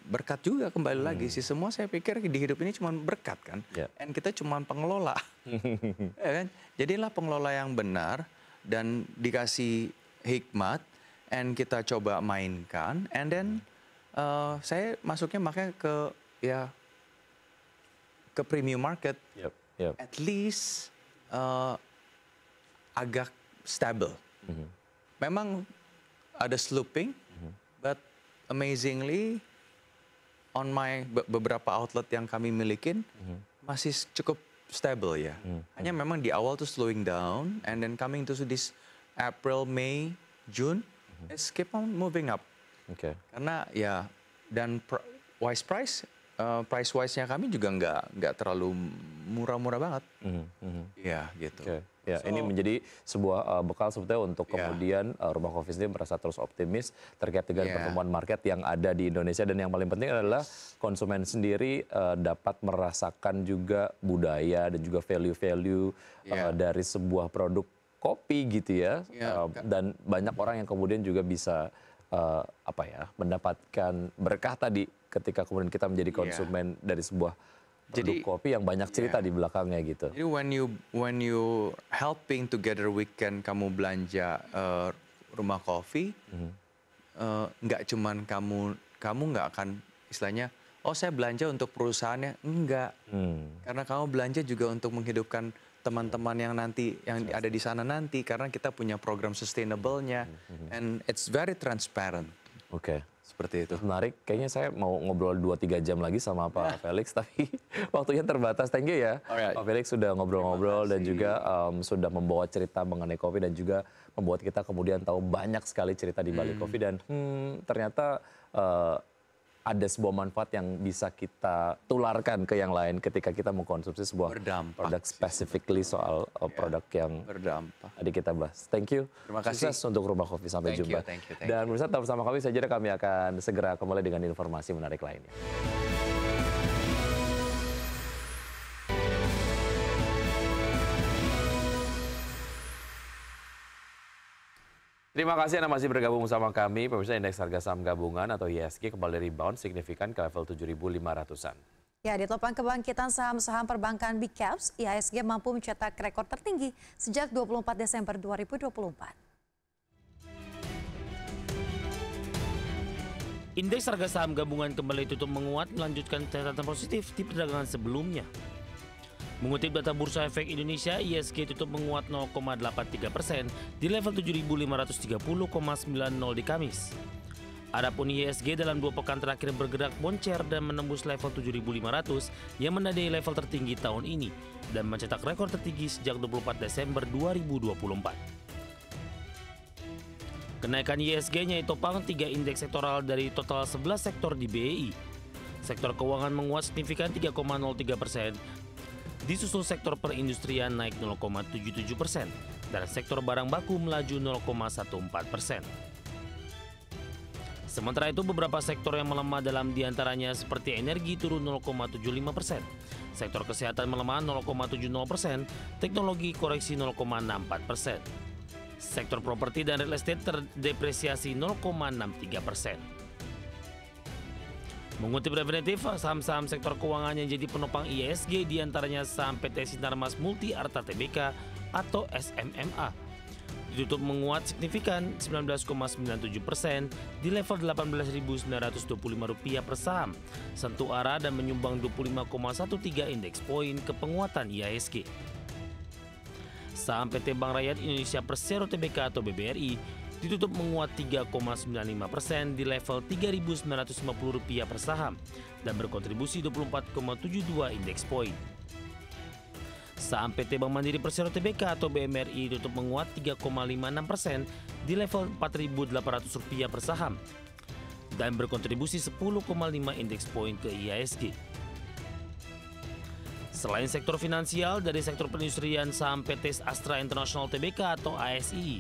berkat juga kembali lagi sih, semua saya pikir di hidup ini cuma berkat kan, and kita cuma pengelola, ya kan? Jadilah pengelola yang benar dan dikasih hikmat, and kita coba mainkan, and then saya masuknya makanya ke premium market, at least agak stable. Memang ada sloping, but amazingly on beberapa outlet yang kami milikin masih cukup stable ya. Hanya memang di awal tuh slowing down, and then coming to this April, May, June, it's keep on moving up. Karena ya, dan price wise-nya kami juga nggak terlalu murah-murah banget. Ya gitu. Ya, ini menjadi sebuah bekal sebetulnya untuk kemudian Rumah Kopi sendiri merasa terus optimis terkait dengan pertumbuhan market yang ada di Indonesia, dan yang paling penting adalah konsumen sendiri dapat merasakan juga budaya dan juga value-value dari sebuah produk kopi gitu ya. Dan banyak orang yang kemudian juga bisa mendapatkan berkah tadi ketika kemudian kita menjadi konsumen dari sebuah produk kopi yang banyak cerita di belakangnya gitu. Jadi when you helping together weekend kamu belanja Rumah Kopi, nggak cuman kamu nggak akan istilahnya, oh saya belanja untuk perusahaannya, enggak. Karena kamu belanja juga untuk menghidupkan teman-teman yang ada di sana nanti, karena kita punya program sustainable-nya, and it's very transparent. Seperti itu. Menarik, kayaknya saya mau ngobrol 2-3 jam lagi sama Pak Felix, tapi waktunya terbatas. Thank you ya, Pak Felix sudah ngobrol-ngobrol dan juga sudah membawa cerita mengenai kopi, dan juga membuat kita kemudian tahu banyak sekali cerita di balik kopi, dan ternyata ada sebuah manfaat yang bisa kita tularkan ke yang lain ketika kita mengkonsumsi sebuah produk specifically soal produk yang tadi kita bahas. Thank you. Terima kasih. Sukses untuk Rumah Kopi. Sampai jumpa. Thank you. Dan pemirsa, tetap bersama kami saja, kami akan segera kembali dengan informasi menarik lainnya. Terima kasih Anda masih bergabung bersama kami. Pemirsa, indeks harga saham gabungan atau IHSG kembali rebound signifikan ke level 7.500-an. Ya, di topang kebangkitan saham-saham perbankan Big Caps, IHSG mampu mencetak rekor tertinggi sejak 24 Desember 2024. Indeks harga saham gabungan kembali tutup menguat, melanjutkan catatan positif di perdagangan sebelumnya. Mengutip data Bursa Efek Indonesia, IHSG tutup menguat 0,83% di level 7.530,90 di Kamis. Adapun IHSG dalam 2 pekan terakhir bergerak boncer dan menembus level 7.500 yang menandai level tertinggi tahun ini dan mencetak rekor tertinggi sejak 24 Desember 2024. Kenaikan IHSG-nya ditopang 3 indeks sektoral dari total 11 sektor di BEI. Sektor keuangan menguat signifikan 3,03%. Disusul sektor perindustrian naik 0,77% dan sektor barang baku melaju 0,14%. Sementara itu beberapa sektor yang melemah dalam diantaranya seperti energi turun 0,75%, Sektor kesehatan melemah 0,70%, teknologi koreksi 0,64%. Sektor properti dan real estate terdepresiasi 0,63%. Mengutip Refinitiv, saham-saham sektor keuangan yang jadi penopang IHSG diantaranya saham PT Sinarmas Multi Arta Tbk atau SMMA. Ditutup menguat signifikan 19,97% di level Rp18.925 per saham, sentuh arah dan menyumbang 25,13 indeks poin ke penguatan IHSG. Saham PT Bank Rakyat Indonesia Persero Tbk atau BBRI ditutup menguat 3,95% di level Rp3.950 per saham dan berkontribusi 24,72 indeks poin. Saham PT Bank Mandiri Persero Tbk atau BMRI tutup menguat 3,56% di level Rp4.800 per saham dan berkontribusi 10,5 indeks poin ke IHSG. Selain sektor finansial, dari sektor perindustrian saham PT Astra International Tbk atau ASI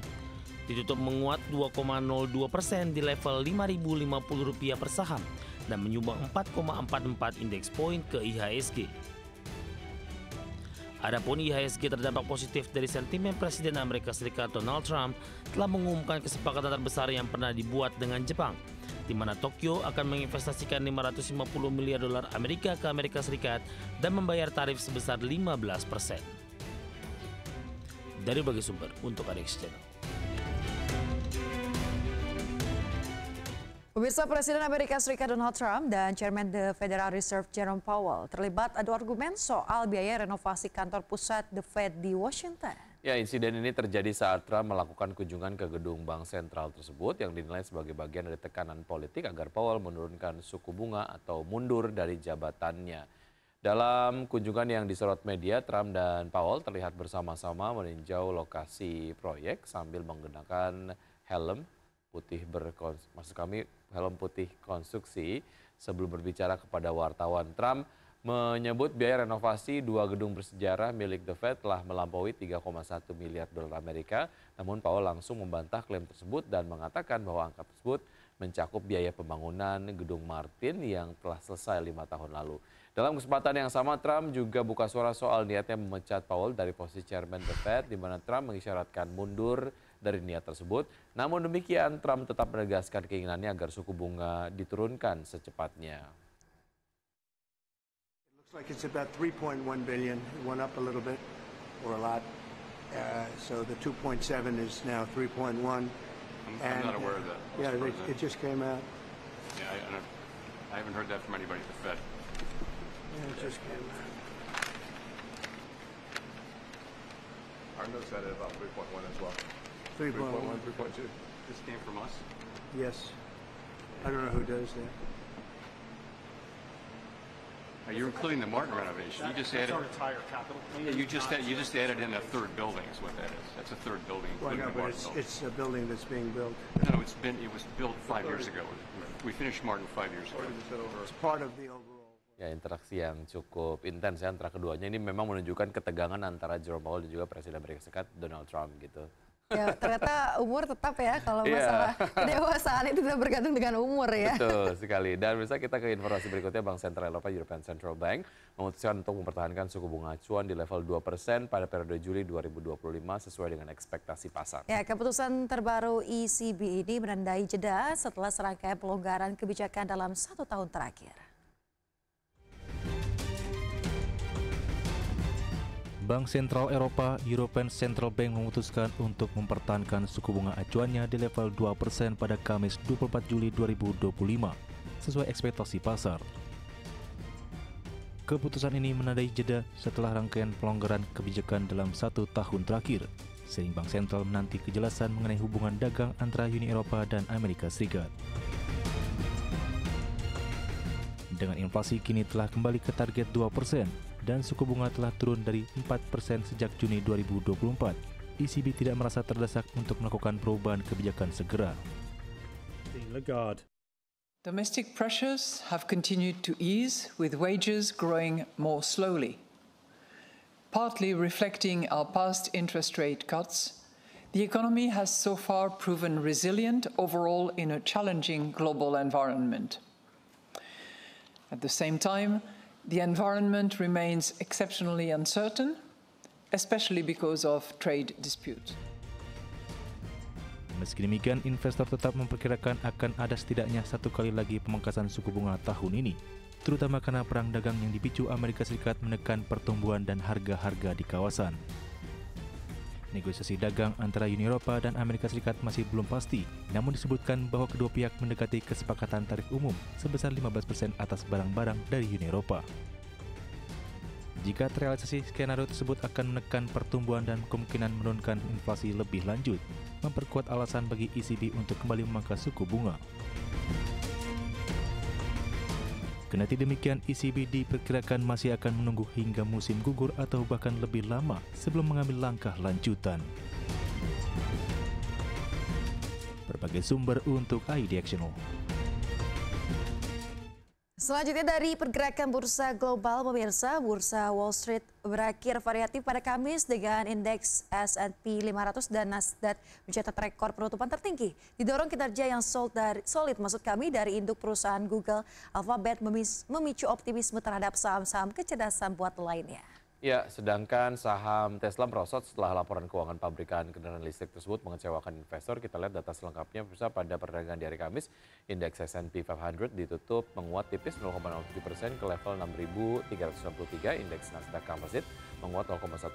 ditutup menguat 2,02% di level Rp5.050 per saham dan menyumbang 4,44 indeks poin ke IHSG. Adapun IHSG terdampak positif dari sentimen Presiden Amerika Serikat Donald Trump telah mengumumkan kesepakatan terbesar yang pernah dibuat dengan Jepang, di mana Tokyo akan menginvestasikan $550 miliar Amerika ke Amerika Serikat dan membayar tarif sebesar 15%. Dari berbagai sumber untuk Adex Channel. Pemirsa, Presiden Amerika Serikat Donald Trump dan Chairman The Federal Reserve Jerome Powell terlibat adu argumen soal biaya renovasi kantor pusat The Fed di Washington. Ya, insiden ini terjadi saat Trump melakukan kunjungan ke gedung bank sentral tersebut yang dinilai sebagai bagian dari tekanan politik agar Powell menurunkan suku bunga atau mundur dari jabatannya. Dalam kunjungan yang disorot media, Trump dan Powell terlihat bersama-sama meninjau lokasi proyek sambil menggunakan helm putih konstruksi. Sebelum berbicara kepada wartawan, Trump menyebut biaya renovasi dua gedung bersejarah milik The Fed telah melampaui $3,1 miliar Amerika. Namun Powell langsung membantah klaim tersebut dan mengatakan bahwa angka tersebut mencakup biaya pembangunan gedung Martin yang telah selesai 5 tahun lalu. Dalam kesempatan yang sama, Trump juga buka suara soal niatnya memecat Powell dari posisi Chairman The Fed, di mana Trump mengisyaratkan mundur dari niat tersebut. Namun demikian, Trump tetap menegaskan keinginannya agar suku bunga diturunkan secepatnya. It looks like it's about 3.1 billion. It went up a little bit, or a lot. So the 2.7 is now 3.1. I'm not aware of that. Yeah, it just came out. Yeah, I haven't heard that from anybody at the Fed. Yeah, it just came out. Our notes had it about 3.1 as well. 3.1. 3.2. This came from us? Yes. I don't know who does that. You're including the Martin renovation. You just added. That's our entire capital. Yeah, you just added in a third building. Is what that is. That's a third building, Well, including no, the but Martin building. it's a building that's being built. No, it was built 5 years ago. We finished Martin 5 years ago. It's part of the overall. Ya, interaksi yang cukup intens ya antara keduanya ini memang menunjukkan ketegangan antara Jerome Powell dan juga Presiden Amerika Serikat Donald Trump gitu. Ya, ternyata umur tetap ya kalau masalah kedewasaan itu tidak bergantung dengan umur ya. Betul sekali. Dan bisa kita ke informasi berikutnya, Bank Sentral Eropa European Central Bank memutuskan untuk mempertahankan suku bunga acuan di level 2% pada periode Juli 2025 sesuai dengan ekspektasi pasar. Ya, keputusan terbaru ECB ini menandai jeda setelah serangkaian pelonggaran kebijakan dalam 1 tahun terakhir. Bank Sentral Eropa, European Central Bank memutuskan untuk mempertahankan suku bunga acuannya di level 2% pada Kamis 24 Juli 2025, sesuai ekspektasi pasar. Keputusan ini menandai jeda setelah rangkaian pelonggaran kebijakan dalam 1 tahun terakhir, sehingga Bank Sentral menanti kejelasan mengenai hubungan dagang antara Uni Eropa dan Amerika Serikat. Dengan inflasi kini telah kembali ke target 2%, dan suku bunga telah turun dari 4% sejak Juni 2024, ECB tidak merasa terdesak untuk melakukan perubahan kebijakan segera. Domestic pressures have continued to ease, with wages growing more slowly. Partly reflecting our past interest rate cuts, the economy has so far proven resilient overall in a challenging global environment. At the same time, The environment remains exceptionally uncertain, especially because of trade disputes. Meski demikian, investor tetap memperkirakan akan ada setidaknya satu kali lagi pemangkasan suku bunga tahun ini, terutama karena perang dagang yang dipicu Amerika Serikat menekan pertumbuhan dan harga-harga di kawasan. Negosiasi dagang antara Uni Eropa dan Amerika Serikat masih belum pasti, namun disebutkan bahwa kedua pihak mendekati kesepakatan tarif umum sebesar 15% atas barang-barang dari Uni Eropa. Jika terrealisasi, skenario tersebut akan menekan pertumbuhan dan kemungkinan menurunkan inflasi lebih lanjut, memperkuat alasan bagi ECB untuk kembali memangkas suku bunga. Kendati demikian, ECB diperkirakan masih akan menunggu hingga musim gugur atau bahkan lebih lama sebelum mengambil langkah lanjutan. Berbagai sumber untuk iDiactional. Selanjutnya dari pergerakan bursa global, pemirsa, bursa Wall Street berakhir variatif pada Kamis dengan indeks S&P 500 dan Nasdaq mencatat rekor penutupan tertinggi. Didorong kinerja yang solid dari induk perusahaan Google, Alphabet memicu optimisme terhadap saham-saham kecerdasan buatan lainnya. Ya, sedangkan saham Tesla merosot setelah laporan keuangan pabrikan kendaraan listrik tersebut mengecewakan investor. Kita lihat data selengkapnya pemirsa pada perdagangan di hari Kamis. Indeks S&P 500 ditutup menguat tipis 0,07% ke level 6.363. Indeks Nasdaq Composite menguat 0,18%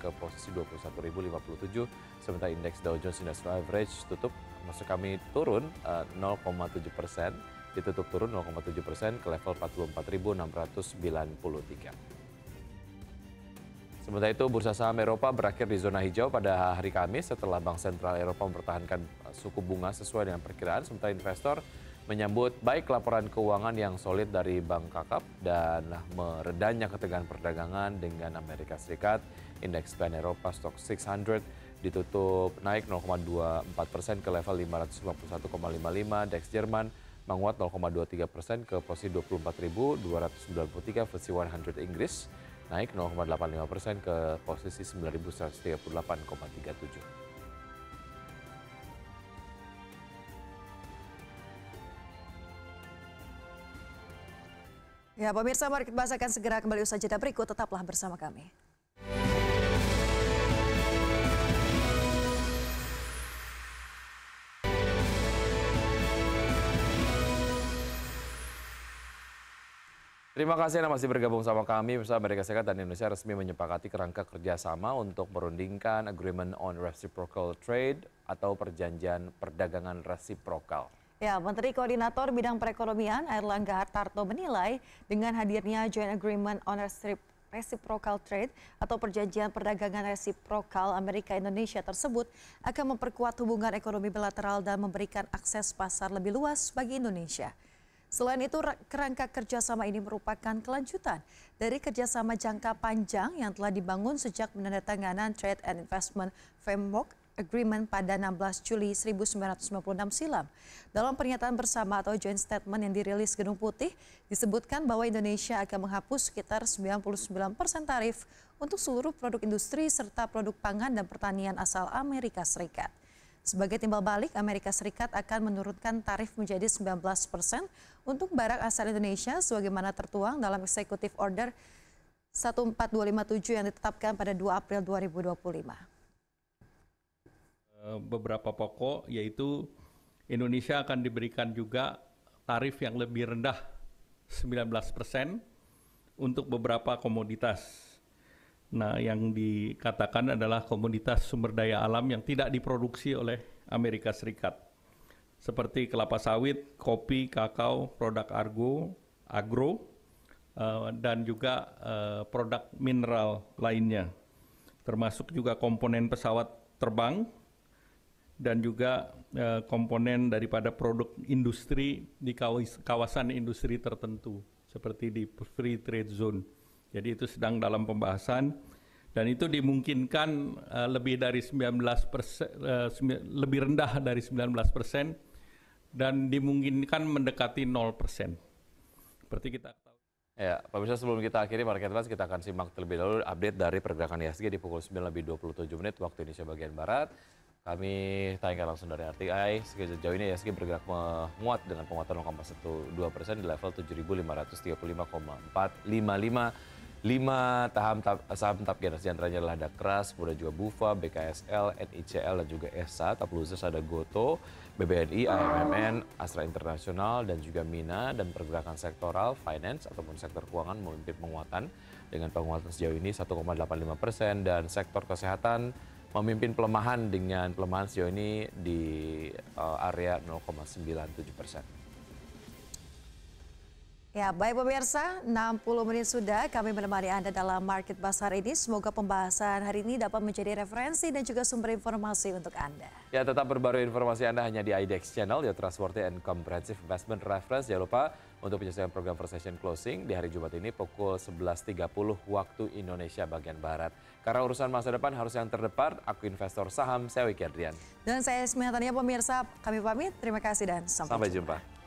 ke posisi 21.057. Sementara indeks Dow Jones Industrial Average turun 0,7%. Ditutup turun 0,7% ke level 44.693. Sementara itu, bursa saham Eropa berakhir di zona hijau pada hari Kamis setelah Bank Sentral Eropa mempertahankan suku bunga sesuai dengan perkiraan. Sementara investor menyambut baik laporan keuangan yang solid dari Bank KKP dan meredanya ketegangan perdagangan dengan Amerika Serikat. Indeks Pan Eropa Stock 600 ditutup naik 0,24% ke level 551,55. Dex Jerman menguat 0,23% ke posisi 24.293. FTSE 100 Inggris naik 0,85% ke posisi 9.138,37. Ya, pemirsa, Market Bahas akan segera kembali usai jeda berikut. Tetaplah bersama kami. Terima kasih Anda masih bergabung sama kami. Amerika Serikat dan Indonesia resmi menyepakati kerangka kerjasama untuk merundingkan Agreement on Reciprocal Trade atau perjanjian perdagangan resiprokal. Ya, Menteri Koordinator Bidang Perekonomian Airlangga Hartarto menilai dengan hadirnya Joint Agreement on Reciprocal Trade atau perjanjian perdagangan resiprokal Amerika-Indonesia tersebut akan memperkuat hubungan ekonomi bilateral dan memberikan akses pasar lebih luas bagi Indonesia. Selain itu, kerangka kerjasama ini merupakan kelanjutan dari kerjasama jangka panjang yang telah dibangun sejak penandatanganan Trade and Investment Framework Agreement pada 16 Juli 1996 silam. Dalam pernyataan bersama atau joint statement yang dirilis Gedung Putih, disebutkan bahwa Indonesia akan menghapus sekitar 99% tarif untuk seluruh produk industri serta produk pangan dan pertanian asal Amerika Serikat. Sebagai timbal balik, Amerika Serikat akan menurunkan tarif menjadi 19% untuk barang asal Indonesia sebagaimana tertuang dalam Executive Order 14257 yang ditetapkan pada 2 April 2025. Beberapa pokok yaitu Indonesia akan diberikan juga tarif yang lebih rendah 19% untuk beberapa komoditas. Nah, yang dikatakan adalah komoditas sumber daya alam yang tidak diproduksi oleh Amerika Serikat. Seperti kelapa sawit, kopi, kakao, produk agro, dan juga produk mineral lainnya. Termasuk juga komponen pesawat terbang dan juga komponen daripada produk industri di kawasan industri tertentu, seperti di Free Trade Zone. Jadi itu sedang dalam pembahasan dan itu dimungkinkan lebih dari 19%, lebih rendah dari 19% dan dimungkinkan mendekati 0%. Seperti kita tahu. Ya, pemirsa, sebelum kita akhiri Market Bahas, kita akan simak terlebih dahulu update dari pergerakan IHSG di pukul 9:27 waktu Indonesia bagian Barat. Kami tayangkan langsung dari RTI. Sejauh ini ISG bergerak menguat dengan penguatan 0,12% di level 7.535,455. 5 saham top gainers diantaranya adalah Dakras, kemudian juga Bufa, BKSL, NICL, dan juga ESA. Top losers ada Goto, BBNI, AMMN, Astra Internasional, dan juga Mina. Dan pergerakan sektoral, finance ataupun sektor keuangan memimpin penguatan dengan penguatan sejauh ini 1,85%, dan sektor kesehatan memimpin pelemahan dengan pelemahan sejauh ini di area 0,97%. Ya, baik pemirsa, 60 menit sudah kami menemani Anda dalam Market Pasar ini. Semoga pembahasan hari ini dapat menjadi referensi dan juga sumber informasi untuk Anda. Ya, tetap berbaru informasi Anda hanya di IDX Channel, your trustworthy and comprehensive investment reference. Jangan lupa untuk menyaksikan program First Session Closing di hari Jumat ini pukul 11.30 waktu Indonesia bagian Barat. Karena urusan masa depan harus yang terdepan, aku investor saham, saya Wiki Adrian. Dan saya Esmi Hatania, pemirsa, kami pamit. Terima kasih dan sampai jumpa.